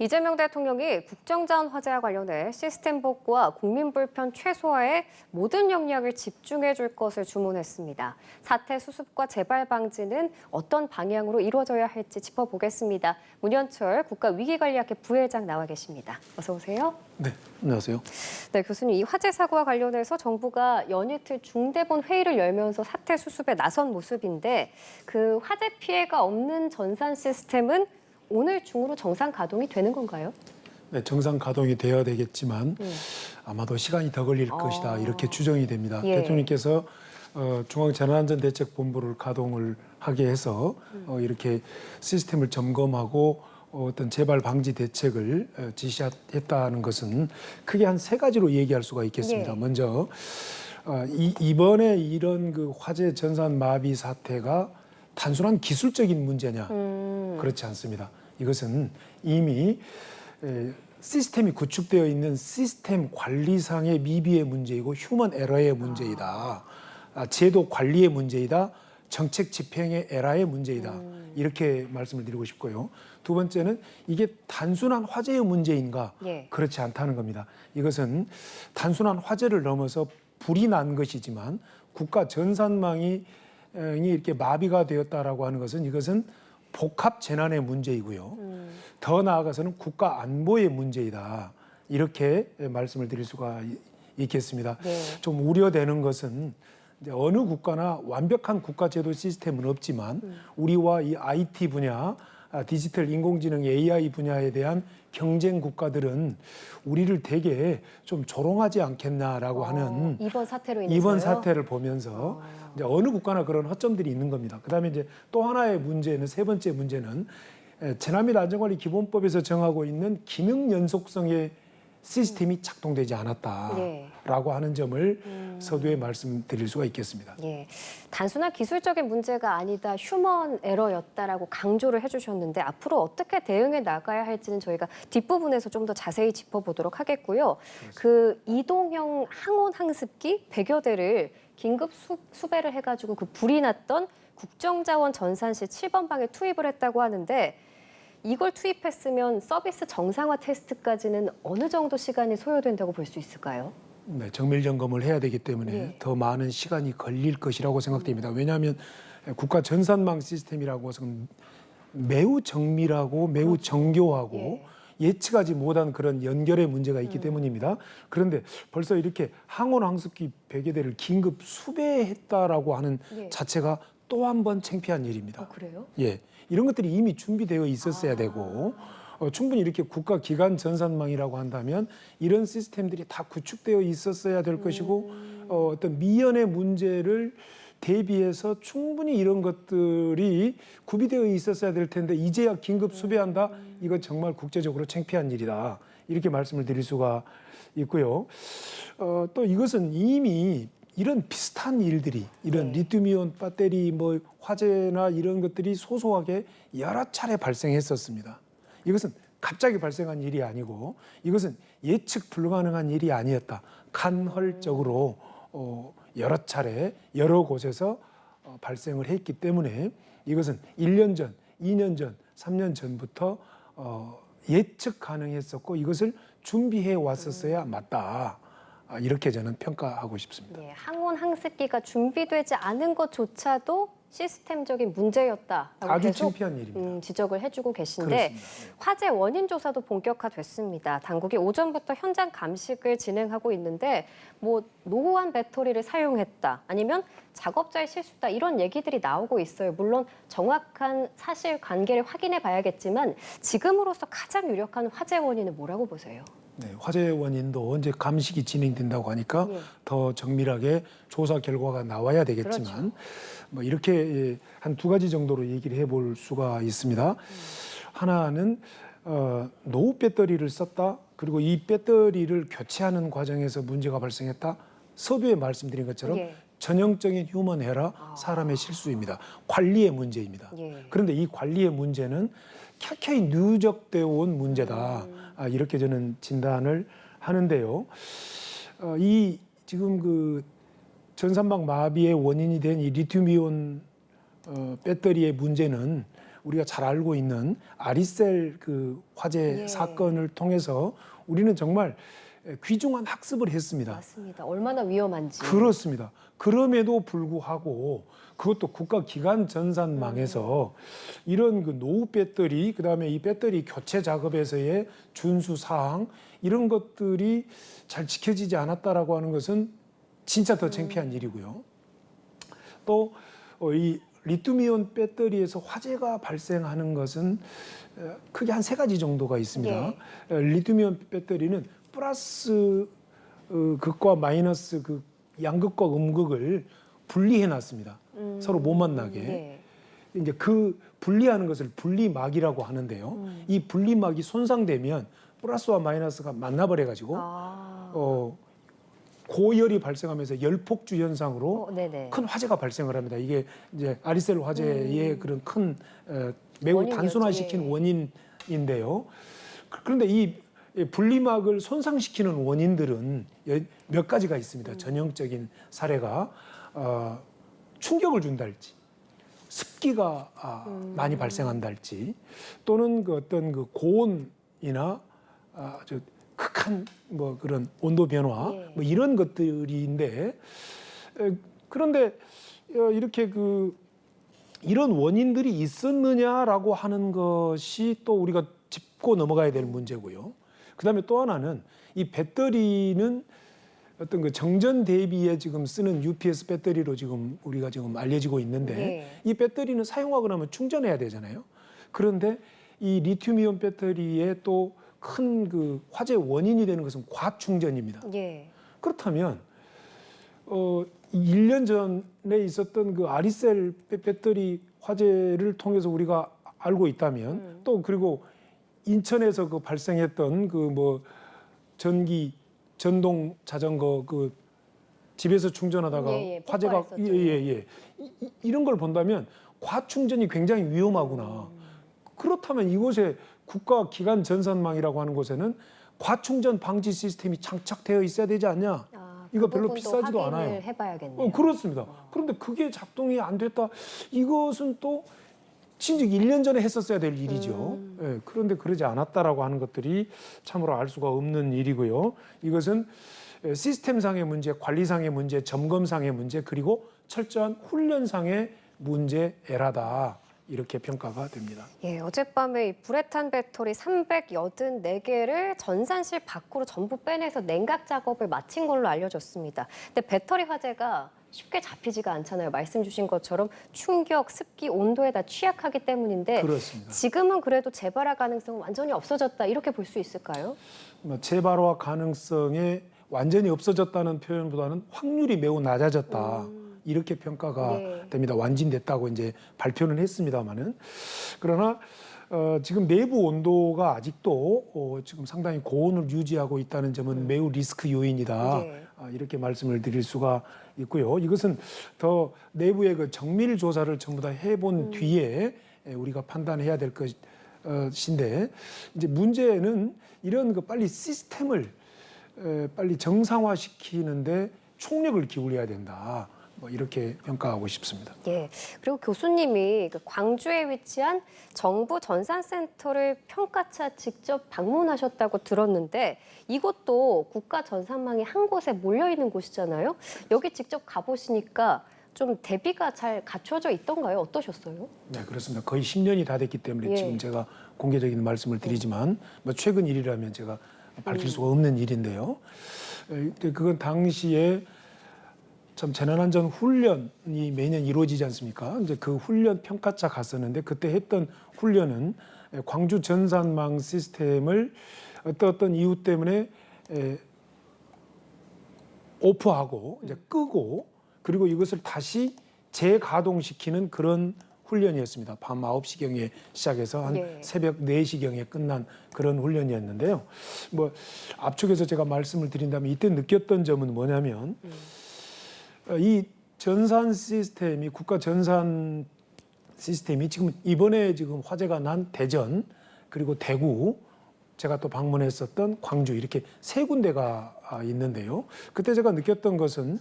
이재명 대통령이 국정자원 화제와 관련해 시스템 복구와 국민 불편 최소화에 모든 역량을 집중해 줄 것을 주문했습니다. 사태 수습과 재발 방지는 어떤 방향으로 이루어져야 할지 짚어보겠습니다. 문현철 국가위기관리학회 부회장 나와 계십니다. 어서 오세요. 네, 안녕하세요. 네, 교수님, 이 화재 사고와 관련해서 정부가 연이틀 중대본 회의를 열면서 사태 수습에 나선 모습인데 그 화재 피해가 없는 전산 시스템은 오늘 중으로 정상 가동이 되는 건가요? 네, 정상 가동이 되어야 되겠지만 아마도 시간이 더 걸릴 것이다 이렇게 추정이 됩니다. 예. 대통령께서 중앙재난안전대책본부를 가동을 하게 해서 이렇게 시스템을 점검하고 어떤 재발 방지 대책을 지시했다는 것은 크게 한 세 가지로 얘기할 수가 있겠습니다. 예. 먼저 이번에 이런 그 화재 전산 마비 사태가 단순한 기술적인 문제냐? 그렇지 않습니다. 이것은 이미 시스템이 구축되어 있는 시스템 관리상의 미비의 문제이고 휴먼 에러의 문제이다. 제도 관리의 문제이다. 정책 집행의 에러의 문제이다. 이렇게 말씀을 드리고 싶고요. 두 번째는 이게 단순한 화재의 문제인가? 예. 그렇지 않다는 겁니다. 이것은 단순한 화재를 넘어서 불이 난 것이지만 국가 전산망이 이렇게 마비가 되었다라고 하는 것은 이것은 복합 재난의 문제이고요. 더 나아가서는 국가 안보의 문제이다. 이렇게 말씀을 드릴 수가 있겠습니다. 네. 좀 우려되는 것은 이제 어느 국가나 완벽한 국가 제도 시스템은 없지만 우리와 이 IT 분야, 디지털 인공지능 AI 분야에 대한 경쟁 국가들은 우리를 되게 좀 조롱하지 않겠나라고 하는 이번 사태로 인해서요? 이번 사태를 보면서 이제 어느 국가나 그런 허점들이 있는 겁니다. 그다음에 이제 또 하나의 문제는 세 번째 문제는 재난 및 안전관리 기본법에서 정하고 있는 기능 연속성의 시스템이 작동되지 않았다라고 하는 점을 서두에 말씀드릴 수가 있겠습니다. 예, 단순한 기술적인 문제가 아니다, 휴먼 에러였다라고 강조를 해주셨는데 앞으로 어떻게 대응해 나가야 할지는 저희가 뒷부분에서 좀 더 자세히 짚어보도록 하겠고요. 그 이동형 항온 항습기 100여 대를 긴급 수배를 해가지고 그 불이 났던 국정자원 전산실 7번 방에 투입을 했다고 하는데 이걸 투입했으면 서비스 정상화 테스트까지는 어느 정도 시간이 소요된다고 볼 수 있을까요? 네, 정밀 점검을 해야 되기 때문에 예. 더 많은 시간이 걸릴 것이라고 생각됩니다. 왜냐하면 국가 전산망 시스템이라고 해서는 매우 정밀하고 매우 정교하고 예. 예측하지 못한 그런 연결의 문제가 있기 때문입니다. 그런데 벌써 이렇게 항온 항습기 100여 대를 긴급 수배했다라고 하는 예. 자체가 또 한 번 창피한 일입니다. 그래요? 예, 이런 것들이 이미 준비되어 있었어야 되고 충분히 이렇게 국가 기관 전산망이라고 한다면 이런 시스템들이 다 구축되어 있었어야 될 것이고 어떤 미연의 문제를 대비해서 충분히 이런 것들이 구비되어 있었어야 될 텐데 이제야 긴급 수배한다? 이거 정말 국제적으로 창피한 일이다. 이렇게 말씀을 드릴 수가 있고요. 또 이것은 이미 이런 비슷한 일들이 이런 리튬이온 배터리 뭐 화재나 이런 것들이 소소하게 여러 차례 발생했었습니다. 이것은 갑자기 발생한 일이 아니고 이것은 예측 불가능한 일이 아니었다. 간헐적으로 여러 차례 여러 곳에서 발생을 했기 때문에 이것은 1년 전, 2년 전, 3년 전부터 예측 가능했었고 이것을 준비해 왔었어야 맞다. 이렇게 저는 평가하고 싶습니다. 예, 항온 항습기가 준비되지 않은 것조차도 시스템적인 문제였다라고 아주 계속 창피한 일입니다. 지적을 해주고 계신데 그렇습니다. 네. 화재 원인 조사도 본격화됐습니다. 당국이 오전부터 현장 감식을 진행하고 있는데 뭐 노후한 배터리를 사용했다 아니면 작업자의 실수다 이런 얘기들이 나오고 있어요. 물론 정확한 사실관계를 확인해 봐야겠지만 지금으로서 가장 유력한 화재 원인은 뭐라고 보세요? 네, 화재 원인도 언제 감식이 진행된다고 하니까 예. 더 정밀하게 조사 결과가 나와야 되겠지만 뭐 이렇게 한 두 가지 정도로 얘기를 해볼 수가 있습니다. 하나는 노후 배터리를 썼다. 그리고 이 배터리를 교체하는 과정에서 문제가 발생했다. 서두에 말씀드린 것처럼 예. 전형적인 휴먼 에러, 사람의 실수입니다. 관리의 문제입니다. 예. 그런데 이 관리의 문제는 켜켜이 누적되어 온 문제다. 이렇게 저는 진단을 하는데요. 이 지금 그 전산망 마비의 원인이 된 이 리튬이온 배터리의 문제는 우리가 잘 알고 있는 아리셀 그 화재 예. 사건을 통해서 우리는 정말 귀중한 학습을 했습니다. 맞습니다. 얼마나 위험한지. 그렇습니다. 그럼에도 불구하고 그것도 국가기관 전산망에서 이런 그 노후 배터리, 그다음에 이 배터리 교체 작업에서의 준수 사항 이런 것들이 잘 지켜지지 않았다라고 하는 것은 진짜 더 창피한 일이고요. 또 이 리튬이온 배터리에서 화재가 발생하는 것은 크게 한 3가지 정도가 있습니다. 리튬이온 배터리는 플러스 극과 마이너스 극, 양극과 음극을 분리해 놨습니다. 서로 못 만나게. 네. 이제 그 분리하는 것을 분리막이라고 하는데요. 이 분리막이 손상되면 플러스와 마이너스가 만나버려 가지고 고열이 발생하면서 열폭주 현상으로 네네. 큰 화재가 발생을 합니다. 이게 이제 아리셀 화재의 그런 큰 매우 원인이었죠. 단순화시킨 예. 원인인데요. 그런데 이 분리막을 손상시키는 원인들은 몇 가지가 있습니다. 전형적인 사례가 충격을 준달지, 습기가 많이 발생한달지, 또는 그 어떤 그 고온이나 아주 극한 뭐 그런 온도 변화, 예. 뭐 이런 것들인데 그런데 이렇게 그 이런 원인들이 있었느냐라고 하는 것이 또 우리가 짚고 넘어가야 될 문제고요. 그다음에 또 하나는 이 배터리는 어떤 그 정전 대비에 지금 쓰는 UPS 배터리로 지금 우리가 지금 알려지고 있는데 네. 이 배터리는 사용하고 나면 충전해야 되잖아요. 그런데 이 리튬이온 배터리의 또 큰 그 화재 원인이 되는 것은 과충전입니다. 예. 그렇다면 1년 전에 있었던 그 아리셀 배터리 화재를 통해서 우리가 알고 있다면 또 그리고 인천에서 그 발생했던 그 뭐 전동 자전거 그 집에서 충전하다가 화재가 폭발했었죠. 이런 걸 본다면 과충전이 굉장히 위험하구나. 그렇다면 이곳에 국가기관 전산망이라고 하는 곳에는 과충전 방지 시스템이 장착되어 있어야 되지 않냐? 이거 그 별로 부분도 비싸지도 확인을 않아요. 해봐야겠네요. 그렇습니다. 그런데 그게 작동이 안 됐다. 이것은 또 진즉 1년 전에 했었어야 될 일이죠. 예, 그런데 그러지 않았다라고 하는 것들이 참으로 알 수가 없는 일이고요. 이것은 시스템상의 문제, 관리상의 문제, 점검상의 문제, 그리고 철저한 훈련상의 문제 에라다. 이렇게 평가가 됩니다. 예, 어젯밤에 이 불에 탄 배터리 384개를 전산실 밖으로 전부 빼내서 냉각 작업을 마친 걸로 알려졌습니다. 근데 배터리 화재가 쉽게 잡히지가 않잖아요. 말씀 주신 것처럼 충격, 습기, 온도에 다 취약하기 때문인데 그렇습니다. 지금은 그래도 재발할 가능성은 완전히 없어졌다 이렇게 볼 수 있을까요? 재발화 가능성이 완전히 없어졌다는 표현보다는 확률이 매우 낮아졌다. 이렇게 평가가 됩니다. 완진됐다고 이제 발표는 했습니다만은 그러나 지금 내부 온도가 아직도 지금 상당히 고온을 유지하고 있다는 점은 매우 리스크 요인이다. 이렇게 말씀을 드릴 수가 있고요. 이것은 더 내부의 그 정밀 조사를 전부 다 해본 뒤에 우리가 판단해야 될 것인데 이제 문제는 이런 그 빨리 시스템을 빨리 정상화시키는데 총력을 기울여야 된다. 뭐 이렇게 평가하고 싶습니다. 예. 그리고 교수님이 그 광주에 위치한 정부 전산센터를 평가차 직접 방문하셨다고 들었는데 이곳도 국가 전산망이 한 곳에 몰려 있는 곳이잖아요. 여기 직접 가보시니까 좀 대비가 잘 갖춰져 있던가요? 어떠셨어요? 네, 그렇습니다. 거의 10년이 다 됐기 때문에 지금 제가 공개적인 말씀을 드리지만 뭐 최근 일이라면 제가 밝힐 수가 없는 일인데요. 그건 당시에 참 재난안전 훈련이 매년 이루어지지 않습니까? 이제 그 훈련 평가차 갔었는데 그때 했던 훈련은 광주 전산망 시스템을 어떤 이유 때문에 오프하고 이제 끄고 그리고 이것을 다시 재가동시키는 그런 훈련이었습니다. 밤 9시경에 시작해서 한 새벽 4시경에 끝난 그런 훈련이었는데요. 뭐 앞쪽에서 제가 말씀을 드린다면 이때 느꼈던 점은 뭐냐면 이 전산 시스템이 국가 전산 시스템이 지금 이번에 지금 화재가 난 대전 그리고 대구 제가 또 방문했었던 광주 이렇게 3군데가 있는데요. 그때 제가 느꼈던 것은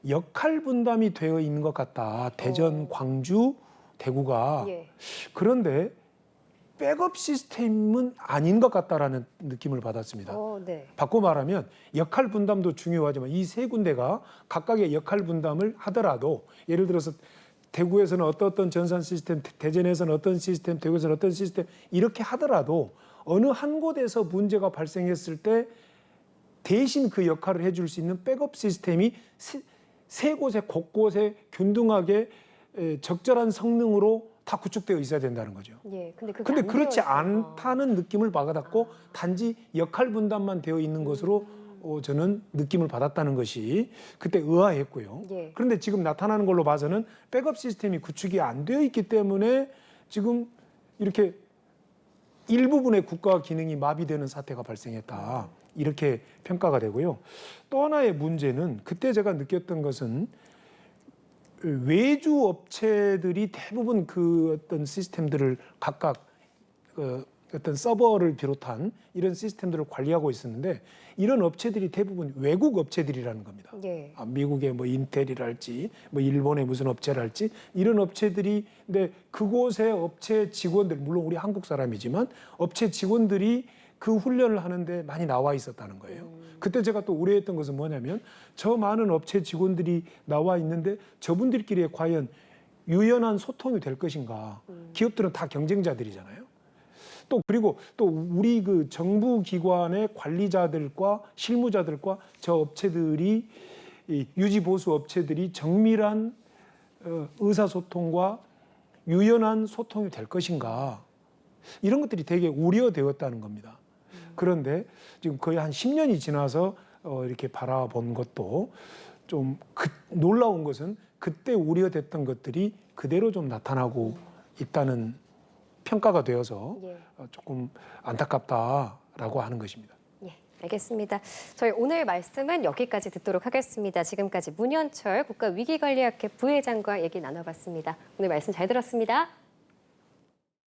역할 분담이 되어 있는 것 같다. 대전, 광주, 대구가. 예. 그런데 백업 시스템은 아닌 것 같다라는 느낌을 받았습니다. 네. 바꿔 말하면 역할 분담도 중요하지만 이 세 군데가 각각의 역할 분담을 하더라도 예를 들어서 대구에서는 어떤 전산 시스템, 대전에서는 어떤 시스템, 대구에서는 어떤 시스템 이렇게 하더라도 어느 한 곳에서 문제가 발생했을 때 대신 그 역할을 해줄 수 있는 백업 시스템이 세 곳에 곳곳에 균등하게 적절한 성능으로 다 구축되어 있어야 된다는 거죠. 예. 근데 근데 그렇지 않다는 느낌을 받았고 단지 역할 분담만 되어 있는 것으로 저는 느낌을 받았다는 것이 그때 의아했고요. 예. 그런데 지금 나타나는 걸로 봐서는 백업 시스템이 구축이 안 되어 있기 때문에 지금 이렇게 일부분의 국가 기능이 마비되는 사태가 발생했다. 이렇게 평가가 되고요. 또 하나의 문제는 그때 제가 느꼈던 것은 외주 업체들이 대부분 그 어떤 시스템들을 각각 어떤 서버를 비롯한 이런 시스템들을 관리하고 있었는데 이런 업체들이 대부분 외국 업체들이라는 겁니다. 예. 미국의 뭐 인텔이랄지 뭐 일본의 무슨 업체랄지 이런 업체들이 근데 그곳의 업체 직원들 물론 우리 한국 사람이지만 업체 직원들이 그 훈련을 하는데 많이 나와 있었다는 거예요. 그때 제가 또 우려했던 것은 뭐냐면 저 많은 업체 직원들이 나와 있는데 저분들끼리 과연 유연한 소통이 될 것인가. 기업들은 다 경쟁자들이잖아요. 또 그리고 또 우리 그 정부 기관의 관리자들과 실무자들과 저 업체들이 이 유지 보수 업체들이 정밀한 의사소통과 유연한 소통이 될 것인가. 이런 것들이 되게 우려되었다는 겁니다. 그런데 지금 거의 한 10년이 지나서 이렇게 바라본 것도 좀 놀라운 것은 그때 우려됐던 것들이 그대로 좀 나타나고 있다는 평가가 되어서 예. 조금 안타깝다라고 하는 것입니다. 예, 알겠습니다. 저희 오늘 말씀은 여기까지 듣도록 하겠습니다. 지금까지 문현철 국가위기관리학회 부회장과 얘기 나눠봤습니다. 오늘 말씀 잘 들었습니다.